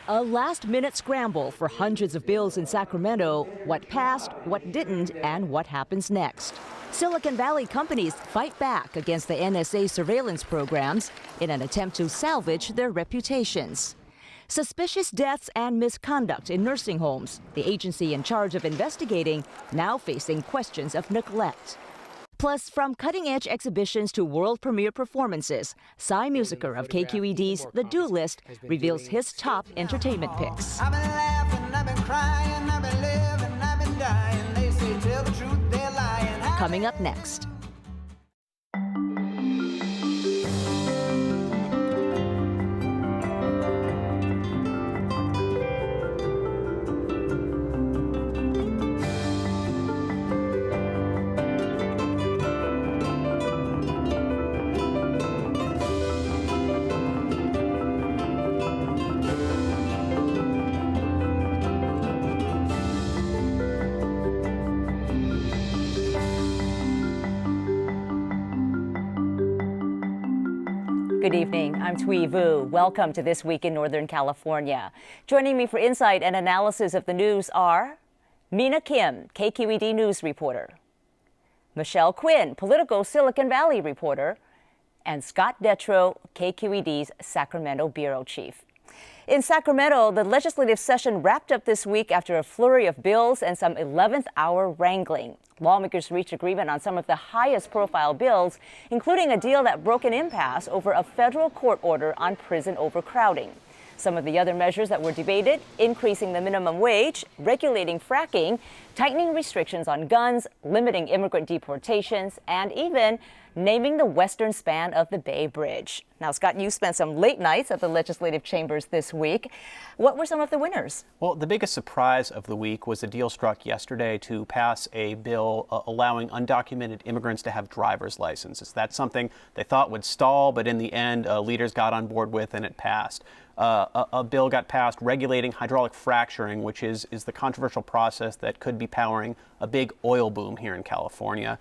A last-minute scramble for hundreds of bills in Sacramento, what passed, what didn't, and what happens next. Silicon Valley companies fight back against the NSA surveillance programs in an attempt to salvage their reputations. Suspicious deaths and misconduct in nursing homes, the agency in charge of investigating now facing questions of neglect. Plus, from cutting-edge exhibitions to world premiere performances, Cy Musiker of KQED's The Do List reveals his top entertainment picks. I've been laughing, I've been crying, I've been living, I've been dying. They say tell the truth, they're lying. Coming up next. Good evening. I'm Thuy Vu. Welcome to This Week in Northern California. Joining me for insight and analysis of the news are Mina Kim, KQED News reporter, Michelle Quinn, Politico Silicon Valley reporter, and Scott Detrow, KQED's Sacramento bureau chief. In Sacramento, the legislative session wrapped up this week after a flurry of bills and some 11th hour wrangling. Lawmakers reached agreement on some of the highest profile bills, including a deal that broke an impasse over a federal court order on prison overcrowding. Some of the other measures that were debated: increasing the minimum wage, regulating fracking, tightening restrictions on guns, limiting immigrant deportations, and even naming the western span of the Bay Bridge. Now, Scott, you spent some late nights at the legislative chambers this week. What were some of the winners? Well, the biggest surprise of the week was a deal struck yesterday to pass a bill allowing undocumented immigrants to have driver's licenses. That's something they thought would stall, but in the end, leaders got on board with and it passed. A bill got passed regulating hydraulic fracturing, which is the controversial process that could be powering a big oil boom here in California.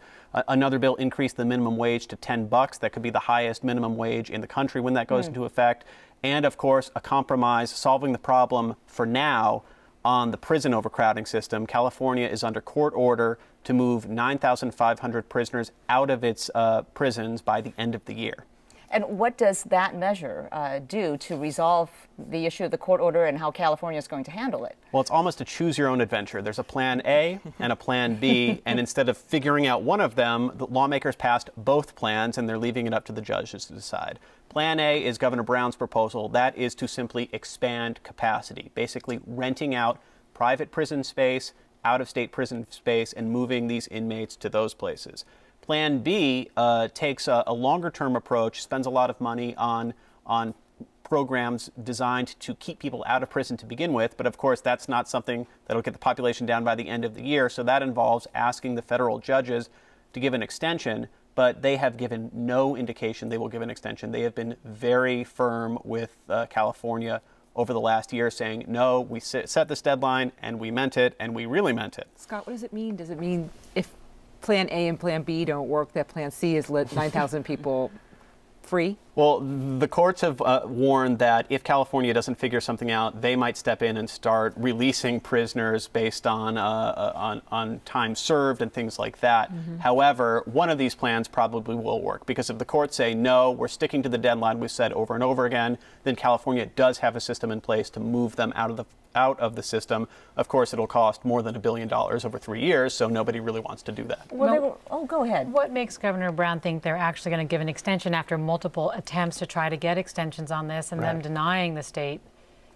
Another bill increased the minimum wage to $10. That could be the highest minimum wage in the country when that goes into effect. And of course, a compromise solving the problem for now on the prison overcrowding system. California is under court order to move 9,500 prisoners out of its prisons by the end of the year. And what does that measure do to resolve the issue of the court order and how California is going to handle it? Well, it's almost a choose your own adventure. There's a plan A and a plan B, and instead of figuring out one of them, the lawmakers passed both plans and they're leaving it up to the judges to decide. Plan A is Governor Brown's proposal. That is to simply expand capacity, basically renting out private prison space, out-of-state prison space, and moving these inmates to those places. Plan B takes a longer-term approach, spends a lot of money on programs designed to keep people out of prison to begin with. But of course, that's not something that'll get the population down by the end of the year. So that involves asking the federal judges to give an extension. But they have given no indication they will give an extension. They have been very firm with California over the last year, saying, no, we set this deadline and we meant it and we really meant it. Scott, what does it mean? Does it mean if Plan A and Plan B don't work, that Plan C is let 9,000 people free? Well, the courts have warned that if California doesn't figure something out, they might step in and start releasing prisoners based on time served and things like that. However, one of these plans probably will work, because if the courts say, no, we're sticking to the deadline we've said over and over again, then California does have a system in place to move them out of the system. Of course, it'll cost more than $1 billion over 3 years, so nobody really wants to do that. Well, go ahead. What makes Governor Brown think they're actually going to give an extension after multiple attempts to try to get extensions on this and them denying the state?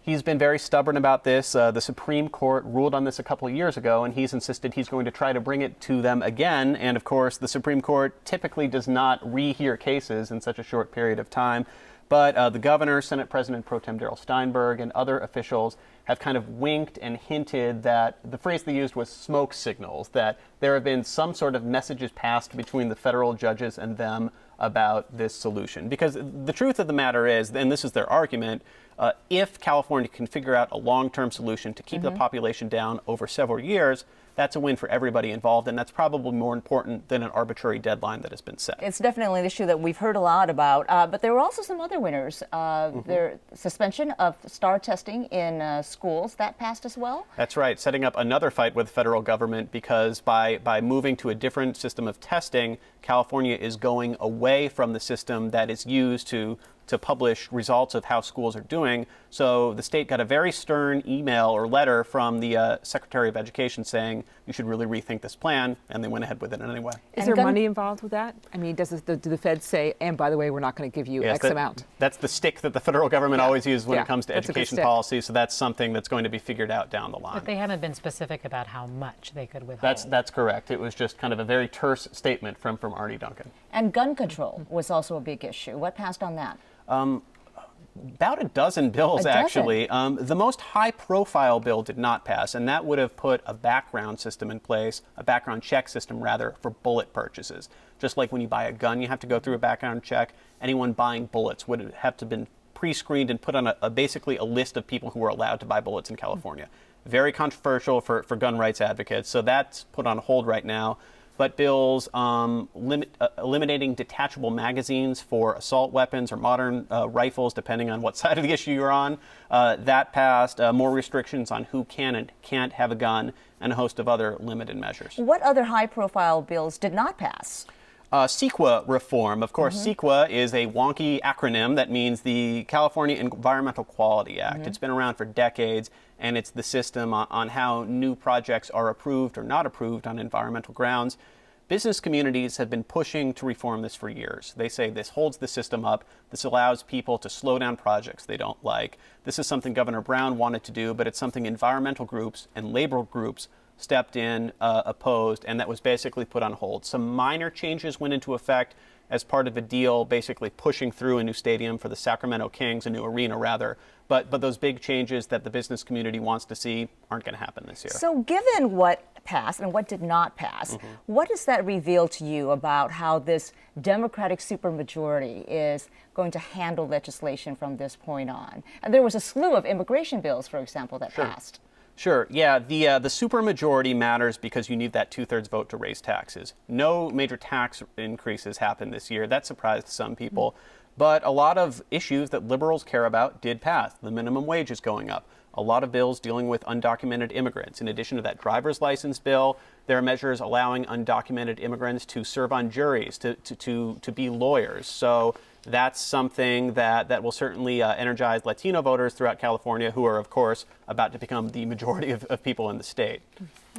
He's been very stubborn about this. The Supreme Court ruled on this a couple of years ago, and he's insisted he's going to try to bring it to them again. And of course, the Supreme Court typically does not rehear cases in such a short period of time. But the governor, Senate President Pro Tem Darrell Steinberg, and other officials have kind of winked and hinted that the phrase they used was smoke signals, that there have been some sort of messages passed between the federal judges and them about this solution. Because the truth of the matter is, and this is their argument, if California can figure out a long-term solution to keep the population down over several years, that's a win for everybody involved, and that's probably more important than an arbitrary deadline that has been set. It's definitely an issue that we've heard a lot about, but there were also some other winners. Their suspension of STAR testing in schools, that passed as well? That's right, setting up another fight with the federal government because by moving to a different system of testing, California is going away from the system that is used to publish results of how schools are doing. So the state got a very stern email or letter from the Secretary of Education saying you should really rethink this plan, and they went ahead with it anyway. Is there money involved with that? I mean, do the feds say, and by the way, we're not going to give you X amount? That's the stick that the federal government always uses when it comes to that's education policy, so that's something that's going to be figured out down the line. But they haven't been specific about how much they could withhold. That's correct. It was just kind of a very terse statement from Arnie Duncan. And gun control was also a big issue. What passed on that? About a dozen bills, actually. The most high-profile bill did not pass, and that would have put a background system in place, a background check system, rather, for bullet purchases. Just like when you buy a gun, you have to go through a background check. Anyone buying bullets would have to been pre-screened and put on basically a list of people who were allowed to buy bullets in California. Very controversial for gun rights advocates, so that's put on hold right now. But bills eliminating detachable magazines for assault weapons or modern rifles, depending on what side of the issue you're on, that passed. More restrictions on who can and can't have a gun, and a host of other limited measures. What other high-profile bills did not pass? Sequa Reform. Of course, Sequa is a wonky acronym that means the California Environmental Quality Act. It's been around for decades, and it's the system on how new projects are approved or not approved on environmental grounds. Business communities have been pushing to reform this for years. They say this holds the system up. This allows people to slow down projects they don't like. This is something Governor Brown wanted to do, but it's something environmental groups and labor groups stepped in, opposed, and that was basically put on hold. Some minor changes went into effect as part of a deal basically pushing through a new stadium for the Sacramento Kings, a new arena rather. But those big changes that the business community wants to see aren't going to happen this year. So given what passed and what did not pass, what does that reveal to you about how this Democratic supermajority is going to handle legislation from this point on? And there was a slew of immigration bills, for example, that passed. Sure. Yeah, the supermajority matters because you need that two-thirds vote to raise taxes. No major tax increases happened this year. That surprised some people. But a lot of issues that liberals care about did pass. The minimum wage is going up. A lot of bills dealing with undocumented immigrants. In addition to that driver's license bill, there are measures allowing undocumented immigrants to serve on juries, to be lawyers. So that's something that will certainly energize Latino voters throughout California, who are, of course, about to become the majority of people in the state.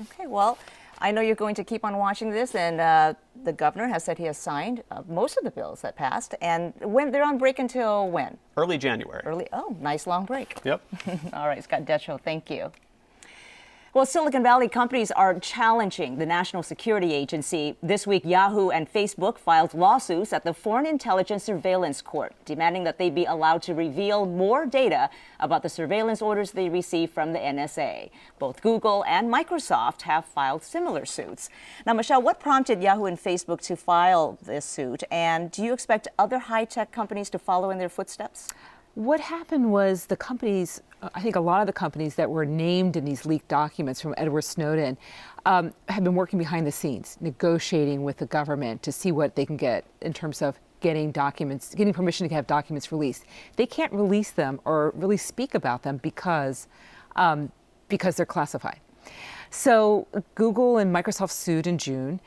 Okay, well, I know you're going to keep on watching this, and the governor has said he has signed most of the bills that passed. And when they're on break until when? Early January. Oh, nice long break. Yep. All right, Scott Detrow, thank you. Well, Silicon Valley companies are challenging the National Security Agency. This week, Yahoo and Facebook filed lawsuits at the Foreign Intelligence Surveillance Court, demanding that they be allowed to reveal more data about the surveillance orders they received from the NSA. Both Google and Microsoft have filed similar suits. Now, Michelle, what prompted Yahoo and Facebook to file this suit? And do you expect other high-tech companies to follow in their footsteps? What happened was the companies, I think a lot of the companies that were named in these leaked documents from Edward Snowden have been working behind the scenes, negotiating with the government to see what they can get in terms of getting documents, getting permission to have documents released. They can't release them or really speak about them because they're classified. So Google and Microsoft sued in June.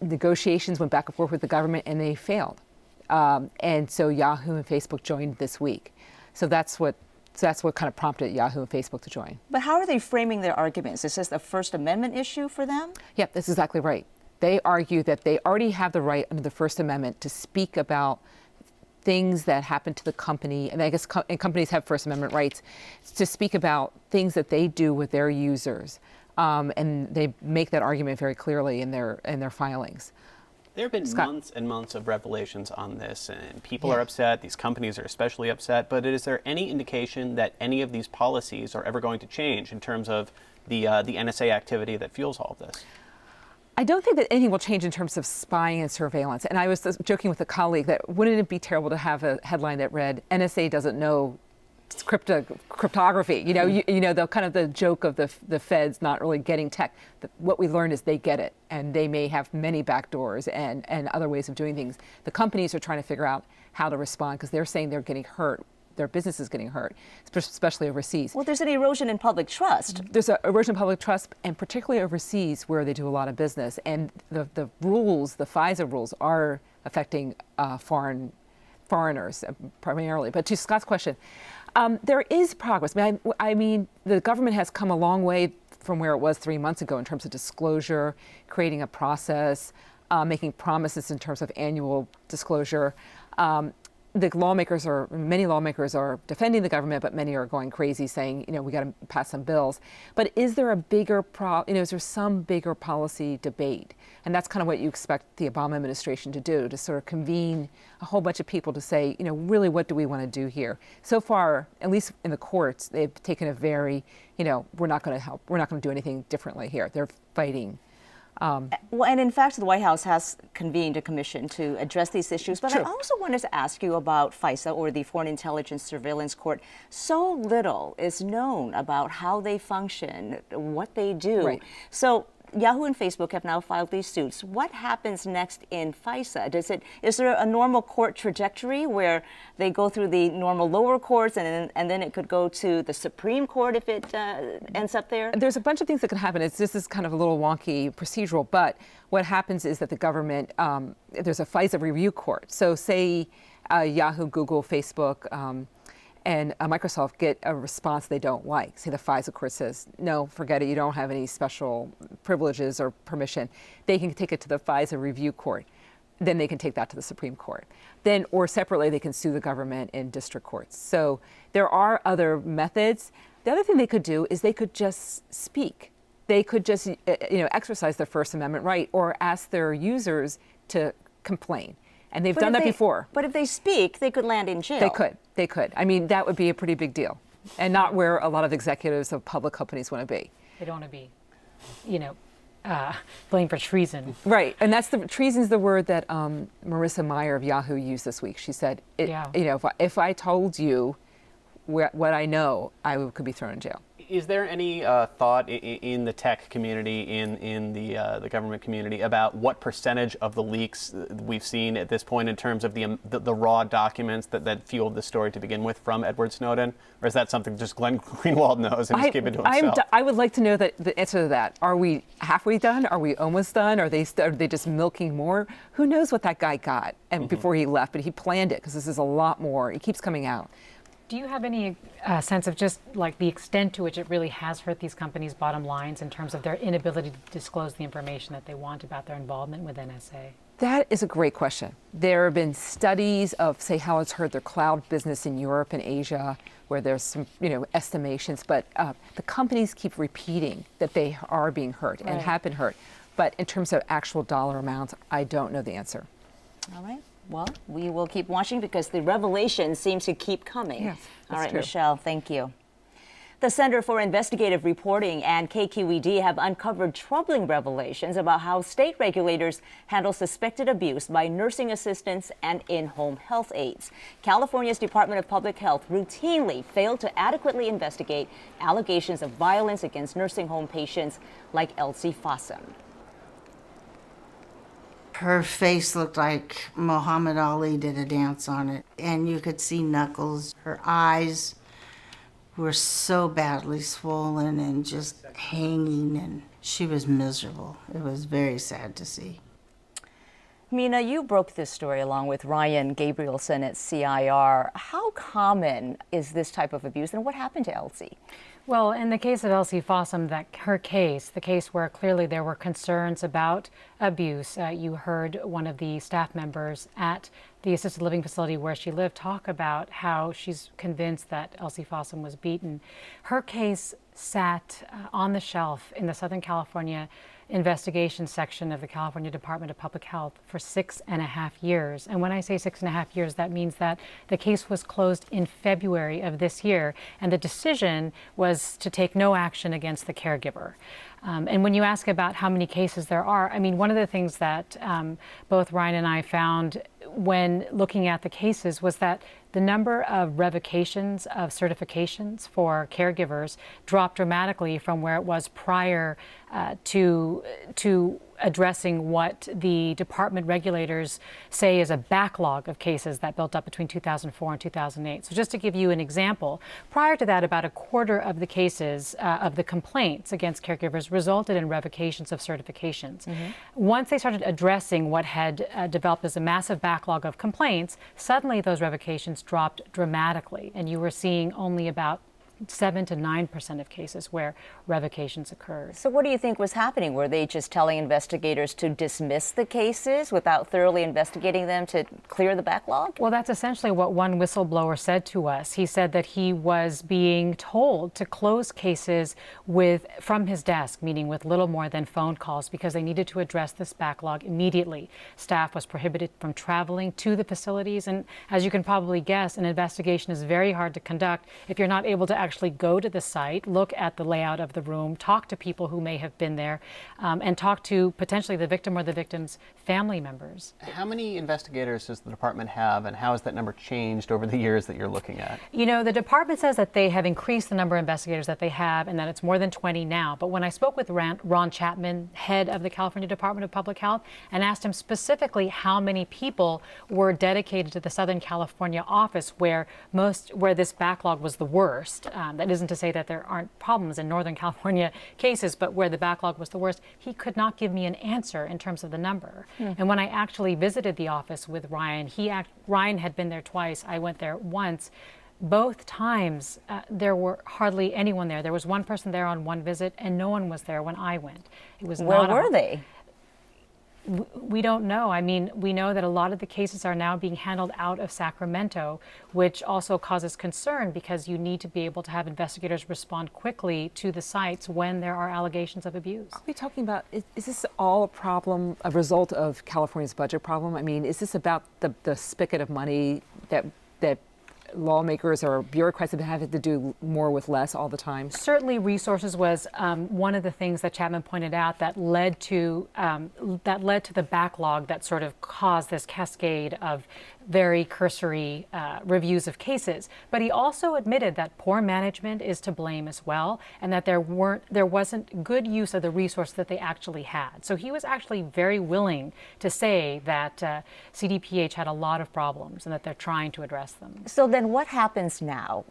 Negotiations went back and forth with the government and they failed. And so Yahoo and Facebook joined this week. So that's what kind of prompted Yahoo and Facebook to join. But how are they framing their arguments? Is this a First Amendment issue for them? Yep, that's exactly right. They argue that they already have the right under the First Amendment to speak about things that happen to the company, and I guess and companies have First Amendment rights to speak about things that they do with their users. And they make that argument very clearly in their filings. There have been months and months of revelations on this, and people are upset. These companies are especially upset. But is there any indication that any of these policies are ever going to change in terms of the NSA activity that fuels all of this? I don't think that anything will change in terms of spying and surveillance. And I was joking with a colleague that wouldn't it be terrible to have a headline that read, NSA doesn't know cryptography. You know, the kind of the joke of the feds not really getting tech. What we learned is they get it, and they may have many backdoors and other ways of doing things. The companies are trying to figure out how to respond because they're saying they're getting hurt. Their business is getting hurt, especially overseas. Well, there's an erosion in public trust. There's an erosion in public trust, and particularly overseas where they do a lot of business. And the rules, the FISA rules, are affecting foreigners primarily. But to Scott's question, there is progress. I mean, the government has come a long way from where it was 3 months ago in terms of disclosure, creating a process, making promises in terms of annual disclosure. Many lawmakers are defending the government, but many are going crazy saying, we got to pass some bills. But is there a bigger is there some bigger policy debate? And that's kind of what you expect the Obama administration to do, to sort of convene a whole bunch of people to say, really, what do we want to do here? So far, at least in the courts, they've taken a very, we're not going to help. We're not going to do anything differently here. They're fighting. Well, and in fact, the White House has convened a commission to address these issues. But True. I also wanted to ask you about FISA, or the Foreign Intelligence Surveillance Court. So little is known about how they function, what they do. Right. So Yahoo and Facebook have now filed these suits. What happens next in FISA? Is there a normal court trajectory where they go through the normal lower courts and then it could go to the Supreme Court if it ends up there? There's a bunch of things that could happen. This is kind of a little wonky procedural, but what happens is that the government, there's a FISA review court. So say Yahoo, Google, Facebook, and Microsoft get a response they don't like. Say the FISA court says, no, forget it, you don't have any special privileges or permission. They can take it to the FISA review court. Then they can take that to the Supreme Court. Then, or separately, they can sue the government in district courts. So there are other methods. The other thing they could do is they could just speak. They could just exercise their First Amendment right or ask their users to complain. And they've done that before. But if they speak, they could land in jail. They could. I mean, that would be a pretty big deal. And not where a lot of executives of public companies want to be. They don't want to be, blamed for treason. Right. And treason's the word that Marissa Mayer of Yahoo used this week. She said, if I told you what I know, I could be thrown in jail. Is there any thought in the tech community, in the government community, about what percentage of the leaks we've seen at this point in terms of the raw documents that fueled the story to begin with from Edward Snowden? Or is that something just Glenn Greenwald knows and just keep it to himself? I would like to know the answer to that. Are we halfway done? Are we almost done? Are they just milking more? Who knows what that guy got before he left? But he planned it because this is a lot more. It keeps coming out. Do you have any sense of just like the extent to which it really has hurt these companies' bottom lines in terms of their inability to disclose the information that they want about their involvement with NSA? That is a great question. There have been studies of, say, how it's hurt their cloud business in Europe and Asia, where there's some, estimations. But the companies keep repeating that they are being hurt and have been hurt. But in terms of actual dollar amounts, I don't know the answer. All right. Well, we will keep watching because the revelation seems to keep coming. Yes, all right, true. Michelle, thank you. The Center for Investigative Reporting and KQED have uncovered troubling revelations about how state regulators handle suspected abuse by nursing assistants and in-home health aides. California's Department of Public Health routinely failed to adequately investigate allegations of violence against nursing home patients like Elsie Fossum. Her face looked like Muhammad Ali did a dance on it, and you could see knuckles. Her eyes were so badly swollen and just hanging, and she was miserable. It was very sad to see. Mina, you broke this story along with Ryan Gabrielson at CIR. How common is this type of abuse, and what happened to Elsie? Well, in the case of Elsie Fossum, the case where clearly there were concerns about abuse, you heard one of the staff members at the assisted living facility where she lived talk about how she's convinced that Elsie Fossum was beaten. Her case sat on the shelf in the Southern California investigation section of the California Department of Public Health for 6.5 years. And when I say 6.5 years, that means that the case was closed in February of this year, and the decision was to take no action against the caregiver. And when you ask about how many cases there are, I mean, one of the things that both Ryan and I found when looking at the cases was that the number of revocations of certifications for caregivers dropped dramatically from where it was prior to addressing what the department regulators say is a backlog of cases that built up between 2004 and 2008. So just to give you an example, prior to that, about a quarter of the cases of the complaints against caregivers resulted in revocations of certifications. Once they started addressing what had developed as a massive backlog of complaints, suddenly those revocations dropped dramatically, and you were seeing only about 7 to 9% of cases where revocations occurred. So what do you think was happening? Were they just telling investigators to dismiss the cases without thoroughly investigating them to clear the backlog? Well, that's essentially what one whistleblower said to us. He said that he was being told to close cases from his desk, meaning with little more than phone calls, because they needed to address this backlog immediately. Staff was prohibited from traveling to the facilities, and as you can probably guess, an investigation is very hard to conduct if you're not able to actually go to the site, look at the layout of the room, talk to people who may have been there, and talk to potentially the victim or the victim's family members. How many investigators does the department have, and how has that number changed over the years that you're looking at? You know, the department says that they have increased the number of investigators that they have and that it's more than 20 now. But when I spoke with Ron Chapman, head of the California Department of Public Health, and asked him specifically how many people were dedicated to the Southern California office where this backlog was the worst, that isn't to say that there aren't problems in Northern California cases, but where the backlog was the worst, he could not give me an answer in terms of the number. And when I actually visited the office with Ryan, Ryan had been there twice, I went there once. Both times there were hardly anyone there. There was one person there on one visit, and no one was there when I went. It was Where were they? We don't know. I mean, we know that a lot of the cases are now being handled out of Sacramento, which also causes concern because you need to be able to have investigators respond quickly to the sites when there are allegations of abuse. Are we talking about, is this all a result of California's budget problem? I mean, is this about the spigot of money that lawmakers or bureaucrats have had to do more with less all the time? Certainly resources was one of the things that Chapman pointed out that led to the backlog that sort of caused this cascade of very cursory reviews of cases. But he also admitted that poor management is to blame as well, and that there wasn't good use of the resource that they actually had. So he was actually very willing to say that CDPH had a lot of problems and that they're trying to address them. So then what happens now?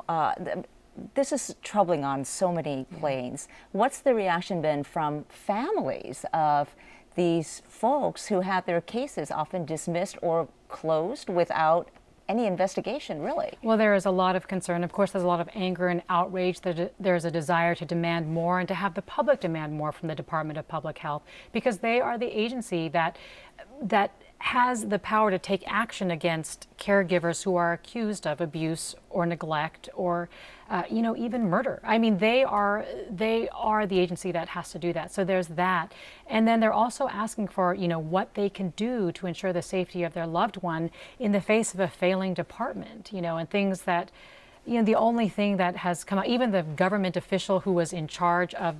This is troubling on so many planes. What's the reaction been from families of these folks who had their cases often dismissed or closed without any investigation, really? Well, there is a lot of concern. Of course, there's a lot of anger and outrage. There's a desire to demand more and to have the public demand more from the Department of Public Health, because they are the agency that has the power to take action against caregivers who are accused of abuse or neglect or even murder. I mean, they are the agency that has to do that. So there's that. And then they're also asking for, what they can do to ensure the safety of their loved one in the face of a failing department, and things that, the only thing that has come out, even the government official who was in charge of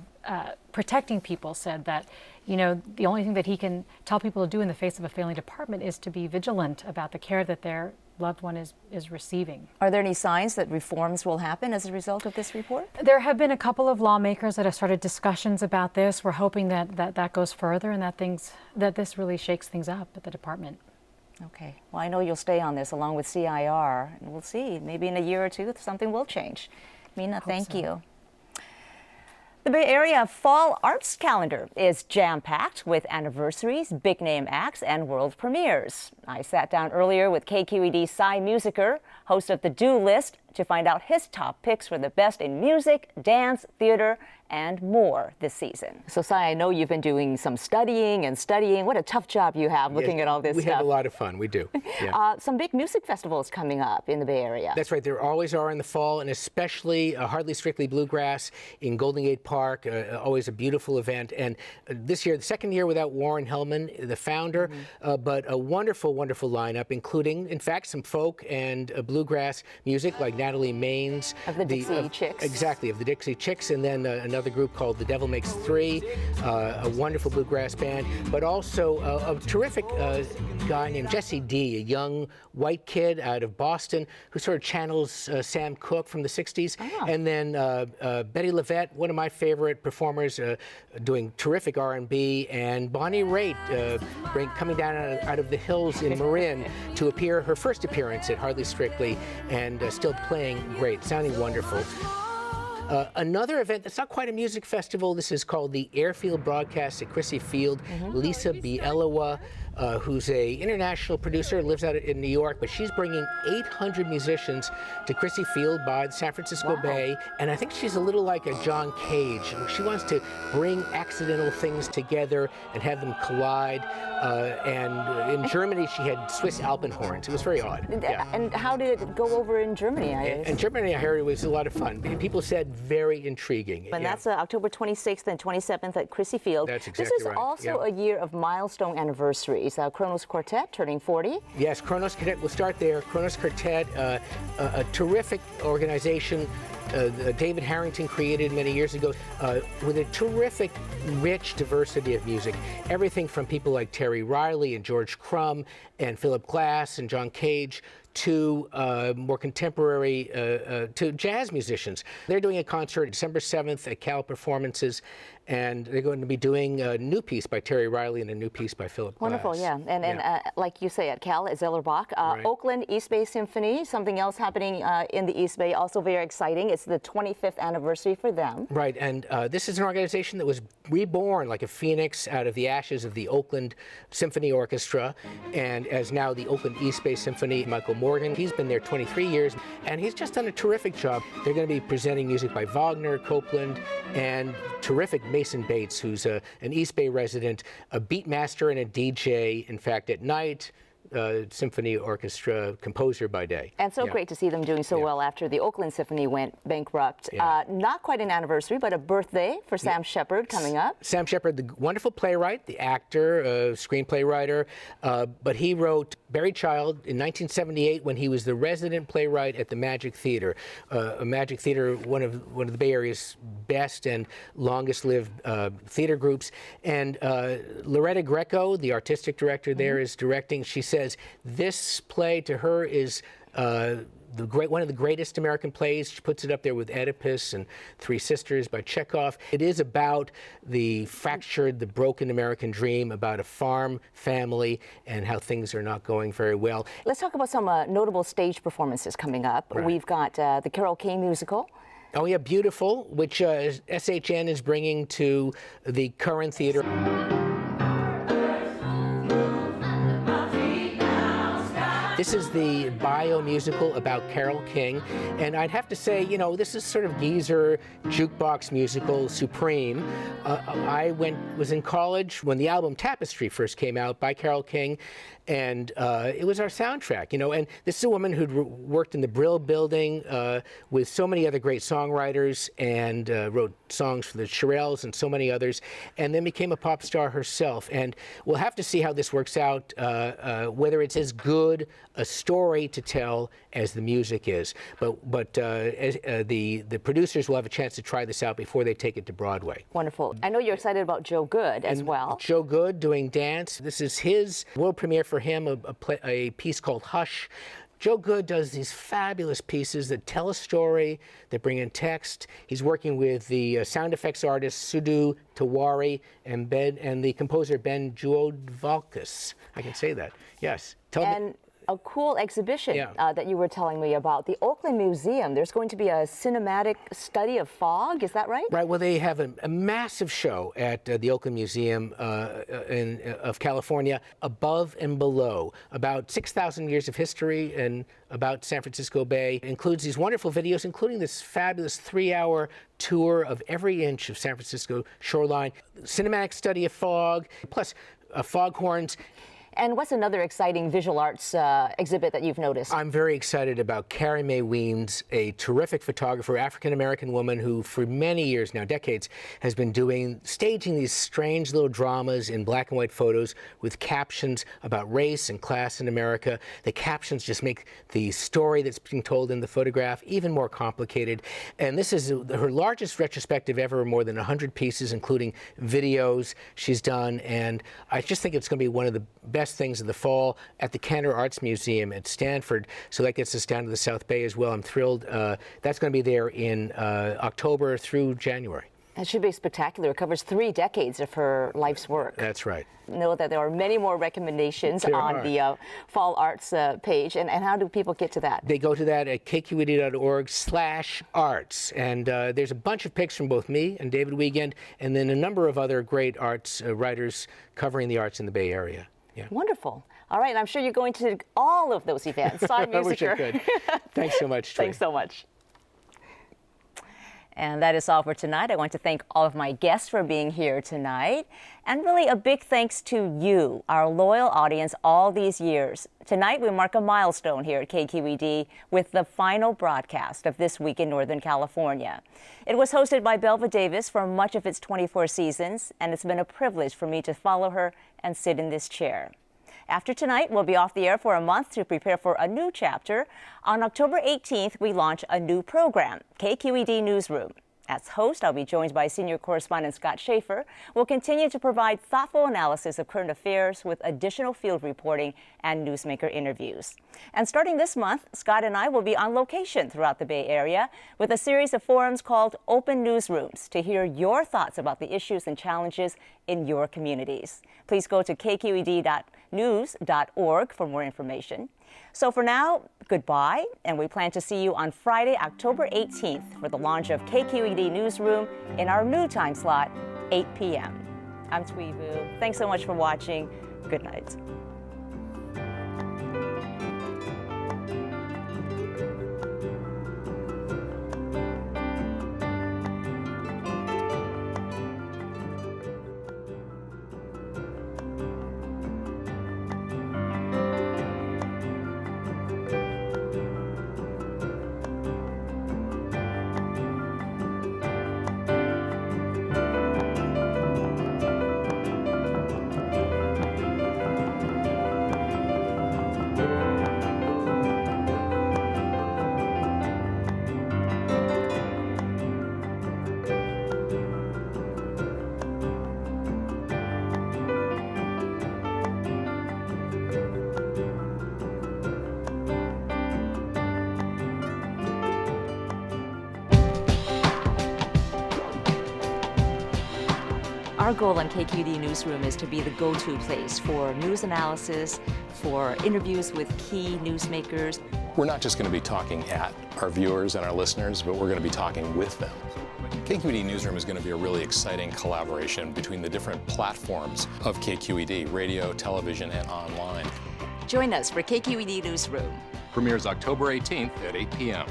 protecting people said that, the only thing that he can tell people to do in the face of a failing department is to be vigilant about the care that their loved one is receiving. Are there any signs that reforms will happen as a result of this report? There have been a couple of lawmakers that have started discussions about this. We're hoping that goes further and that this really shakes things up at the department. Okay. Well, I know you'll stay on this along with CIR, and we'll see. Maybe in a year or two, something will change. Mina, thank you. The Bay Area Fall Arts Calendar is jam-packed with anniversaries, big-name acts, and world premieres. I sat down earlier with KQED Cy Musiker, host of the Do List, to find out his top picks for the best in music, dance, theater, and more this season. So, Cy, I know you've been doing some studying. What a tough job you have looking at all this stuff. We have a lot of fun. We do. Yeah. Some big music festivals coming up in the Bay Area. That's right. There always are in the fall, and especially Hardly Strictly Bluegrass in Golden Gate Park, always a beautiful event. And this year, the second year without Warren Hellman, the founder, but a wonderful, wonderful lineup, including, in fact, some folk and bluegrass music like Natalie Maines. Of the Dixie Chicks. Exactly, of the Dixie Chicks, and then another group called The Devil Makes Three, a wonderful bluegrass band, but also a terrific guy named Jesse D, a young white kid out of Boston who sort of channels Sam Cooke from the 60s. And then Betty Levette, one of my favorite performers, doing terrific R&B, and Bonnie Raitt coming down out of the hills in Marin to appear, her first appearance at Hardly Strictly, and still playing great, sounding wonderful. Another event that's not quite a music festival, this is called the Airfield broadcast at Crissy Field. Lisa Bielawa, who's a international producer, lives out in New York, but she's bringing 800 musicians to Crissy Field by the San Francisco Bay, and I think she's a little like a John Cage. She wants to bring accidental things together and have them collide. And in Germany, she had Swiss Alpenhorns. It was very odd. Yeah. And how did it go over in Germany? In Germany, I heard it was a lot of fun. People said very intriguing. And that's October 26th and 27th at Crissy Field. That's exactly This is right. also a year of milestone anniversaries. Kronos Quartet turning 40. Yes, Kronos Quartet, we'll start there. Kronos Quartet, a terrific organization David Harrington created many years ago with a terrific, rich diversity of music. Everything from people like Terry Riley and George Crumb and Philip Glass and John Cage to more contemporary, to jazz musicians. They're doing a concert December 7th at Cal Performances, and they're going to be doing a new piece by Terry Riley and a new piece by Philip Glass. Wonderful, yeah. And like you say, at Cal, at Zellerbach. Right. Oakland East Bay Symphony, something else happening in the East Bay, also very exciting. It's the 25th anniversary for them. Right, and this is an organization that was reborn like a phoenix out of the ashes of the Oakland Symphony Orchestra, and as now the Oakland East Bay Symphony. Michael Morgan, he's been there 23 years, and he's just done a terrific job. They're going to be presenting music by Wagner, Copland, and terrific Mason Bates, who's an East Bay resident, a beat master and a DJ, in fact, at night. Symphony orchestra composer by day. And so great to see them doing so well after the Oakland Symphony went bankrupt. Not quite an anniversary, but a birthday for Sam Shepard coming up. Sam Shepard, the wonderful playwright, the actor, screenplay writer, but he wrote Buried Child in 1978 when he was the resident playwright at the Magic Theater. Magic Theater, one of the Bay Area's best and longest-lived theater groups. And Loretta Greco, the artistic director there, is directing. She says this play to her is one of the greatest American plays. She puts it up there with Oedipus and Three Sisters by Chekhov. It is about the fractured, the broken American dream, about a farm family and how things are not going very well. Let's talk about some notable stage performances coming up. Right. We've got the Carole King musical. Oh yeah, Beautiful, which SHN is bringing to the Curran Theater. This is the bio musical about Carole King, and I'd have to say, you know, this is sort of geezer jukebox musical supreme. I was in college when the album Tapestry first came out by Carole King, and it was our soundtrack, you know. And this is a woman who'd worked in the Brill Building with so many other great songwriters and wrote songs for the Shirelles and so many others, and then became a pop star herself. And we'll have to see how this works out, whether it's as good a story to tell as the music is. But the producers will have a chance to try this out before they take it to Broadway. Wonderful. I know you're excited about Joe Good as well. Joe Good doing Dance. This is his world premiere for him, a piece called Hush. Joe Good does these fabulous pieces that tell a story, that bring in text. He's working with the sound effects artist Sudu Tawari and the composer Ben Juodvalkis. I can say that. Yes. Tell me. A cool exhibition that you were telling me about. The Oakland Museum, there's going to be a cinematic study of fog, is that right? Right, well, they have a massive show at the Oakland Museum of California, Above and Below, about 6,000 years of history and about San Francisco Bay. It includes these wonderful videos, including this fabulous 3-hour tour of every inch of San Francisco shoreline, cinematic study of fog, plus foghorns. And what's another exciting visual arts exhibit that you've noticed? I'm very excited about Carrie Mae Weems, a terrific photographer, African-American woman who for many years now, decades, has been staging these strange little dramas in black and white photos with captions about race and class in America. The captions just make the story that's being told in the photograph even more complicated. And this is her largest retrospective ever, more than 100 pieces, including videos she's done. And I just think it's going to be one of the best things of the fall at the Cantor Arts Museum at Stanford. So that gets us down to the South Bay as well. I'm thrilled. That's going to be there in October through January. It should be spectacular. It covers 3 decades of her life's work. That's right. Know that there are many more recommendations on the Fall Arts page. And how do people get to that? They go to that at kqed.org/arts. And there's a bunch of pics from both me and David Wiegand, and then a number of other great arts writers covering the arts in the Bay Area. Yeah. Wonderful. All right, I'm sure you're going to all of those events. Cy Musiker. I wish I could. Thanks so much, Troy. Thanks so much. And that is all for tonight. I want to thank all of my guests for being here tonight. And really a big thanks to you, our loyal audience all these years. Tonight we mark a milestone here at KQED with the final broadcast of This Week in Northern California. It was hosted by Belva Davis for much of its 24 seasons, and it's been a privilege for me to follow her and sit in this chair. After tonight, we'll be off the air for a month to prepare for a new chapter. On October 18th, we launch a new program, Kqed Newsroom. As host, I'll be joined by senior correspondent Scott Schaefer. We'll continue to provide thoughtful analysis of current affairs with additional field reporting and newsmaker interviews. And starting this month, Scott and I will be on location throughout the Bay Area with a series of forums called Open Newsrooms to hear your thoughts about the issues and challenges in your communities. Please go to kqed.news.org for more information. So for now, goodbye, and we plan to see you on Friday, October 18th for the launch of KQED Newsroom in our new time slot, 8 p.m. I'm Thuy Vu. Thanks so much for watching. Good night. Our goal on KQED Newsroom is to be the go-to place for news analysis, for interviews with key newsmakers. We're not just going to be talking at our viewers and our listeners, but we're going to be talking with them. KQED Newsroom is going to be a really exciting collaboration between the different platforms of KQED, radio, television, and online. Join us for KQED Newsroom. Premieres October 18th at 8 p.m.